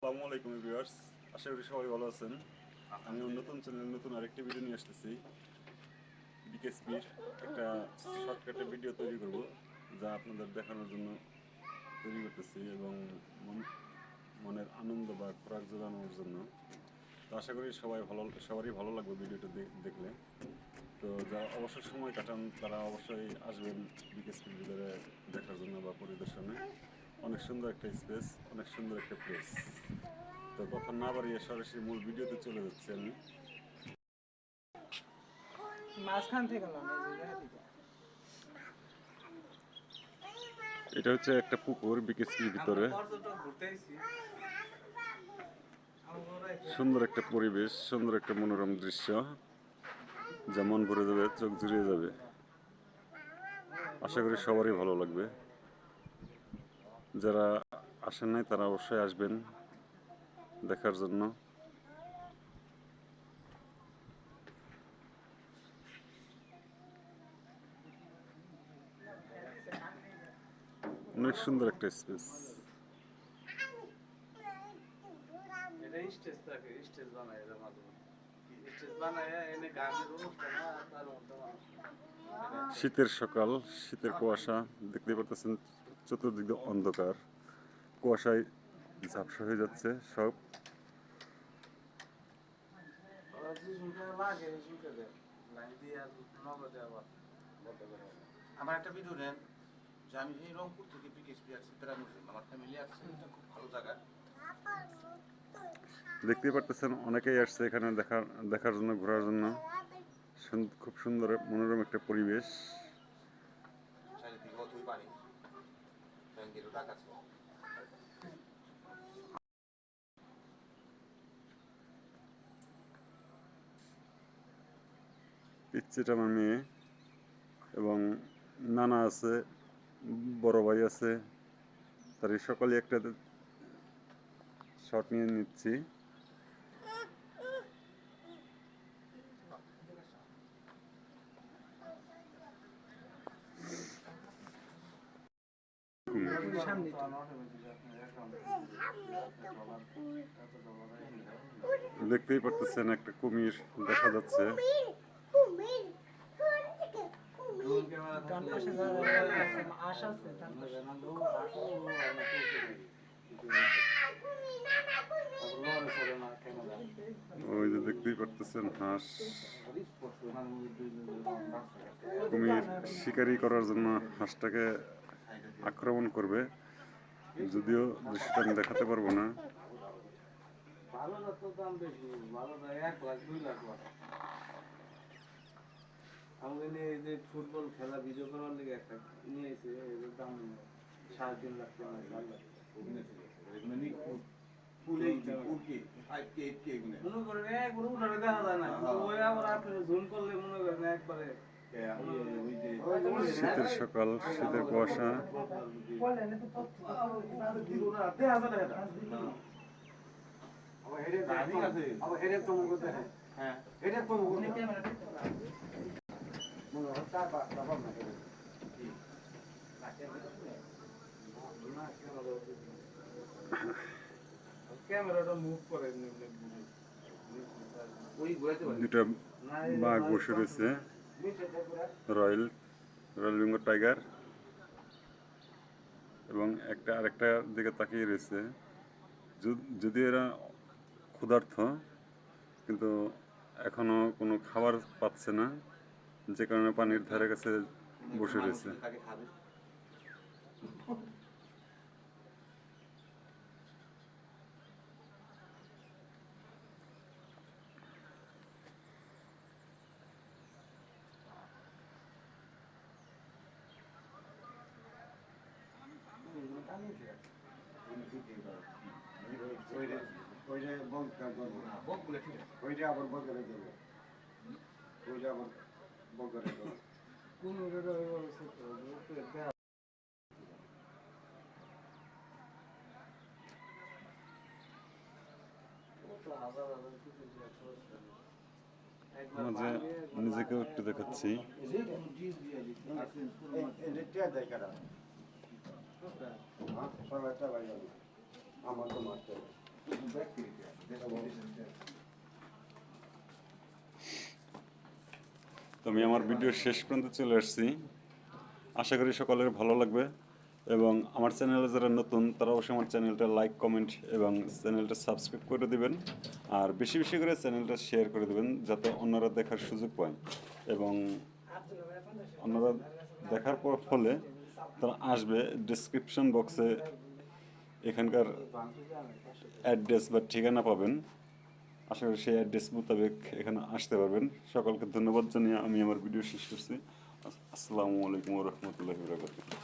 আসসালামু আলাইকুম ভিউয়ার্স, আশা করি সবাই ভালো আছেন। আমি নতুন চ্যানেল নতুন আরেকটি ভিডিও নিয়ে আসতেছি। বিকেএসপির একটা শর্টকাটে ভিডিও তৈরি করব, যা আপনাদের দেখানোর জন্য তৈরি করতেছি এবং মনের আনন্দ বা খোরাক জোগানোর জন্য। তো আশা করি সবারই ভালো লাগবে ভিডিওটা দেখলে। তো যারা অবসর সময় কাটান তারা অবশ্যই আসবেন বিকেএসপির ভিতরে দেখার জন্য বা পরিদর্শনে। অনেক সুন্দর একটা স্পেস, অনেক সুন্দর একটা প্লেস। তো কথা না বাড়িয়ে সরাসরি মূল ভিডিওতে চলে যাচ্ছি আমি। এটা হচ্ছে একটা পুকুর বিকেএসপির ভিতরে। সুন্দর একটা পরিবেশ, সুন্দর একটা মনোরম দৃশ্য, যা মন ভরে যাবে, চোখ জুড়িয়ে যাবে। আশা করি সবারই ভালো লাগবে। যারা আসেন নাই তারা অবশ্যই আসবেন দেখার জন্য। অনেক সুন্দর একটা স্পেস। শীতের সকাল, শীতের কুয়াশা দেখতে পারতেছেন, চতুর্দিকে অন্ধকার, কুয়াশায় ঝাপসা হয়ে যাচ্ছে সব। আমার একটা ভিডিও নেন যে আমি এই রংপুর থেকে বিকেএসপি আসছি, তারা আমার ফ্যামিলি আসছে, এটা খুব ভালো জায়গা। দেখতেই পারতেছেন অনেকেই আসছে এখানে দেখার জন্য, ঘোরার জন্য। খুব সুন্দর মনোরম একটা পরিবেশ। চারিদিকে অথই পানি, ব্যাংকেরও ডাক আছে। পিচ্ছিটা আমার মেয়ে এবং নানা আছে, বড় ভাই আছে, তার সকলে একটা শট নিয়ে নিচ্ছি। দেখতেই পারতেছেন একটা কুমির দেখা যাচ্ছে। ওই যে দেখতেই পারতেছেন হাঁস। কুমির শিকারি করার জন্য হাঁসটাকে আক্রমণ করবে, যদিও দৃশ্যটা আমি দেখাতে পারবো না। ফুটবল খেলা ভিডিও করার লেগে একটা নিয়ে এসে এদের দাম 3.5 লাখ টাকা 4 লাখ মনে করেন একবারে উঠানে দেখা যায় না, ওই আবার আপনি জুম করলে মনে করেন একবারে শীতের সকাল, শীতের কুয়াশা। ক্যামেরাটা মুভ করে দুটা বাঘ বসে রয়েছে, রয়্যাল বেঙ্গল টাইগার, এবং আরেকটা দিকে তাকিয়ে রয়েছে। যদি এরা ক্ষুধার্ত, কিন্তু এখনো কোনো খাবার পাচ্ছে না, যে কারণে পানির ধারে কাছে বসে রয়েছে। মাঝে নিজেকেও একটু দেখাচ্ছি। আমার তো মারতে হবে। তো আমি আমার ভিডিওর শেষ পর্যন্ত চলে আসছি। আশা করি সকলের ভালো লাগবে এবং আমার চ্যানেলে যারা নতুন তারা অবশ্যই আমার চ্যানেলটা লাইক কমেন্ট এবং চ্যানেলটা সাবস্ক্রাইব করে দিবেন আর বেশি বেশি করে চ্যানেলটা শেয়ার করে দিবেন যাতে অন্যরা দেখার সুযোগ পায় এবং অন্যরা দেখার পর ফলে তারা আসবে ডেসক্রিপশন বক্সে এখানকার অ্যাড্রেস বা ঠিকানা পাবেন। আশা করি সেই অ্যাড্রেস মোতাবেক এখানে আসতে পারবেন। সকলকে ধন্যবাদ জানিয়ে আমি আমার ভিডিও শেষ করছি। আসসালামু আলাইকুম ওয়া রাহমাতুল্লাহি ওয়া বারাকাতুহু।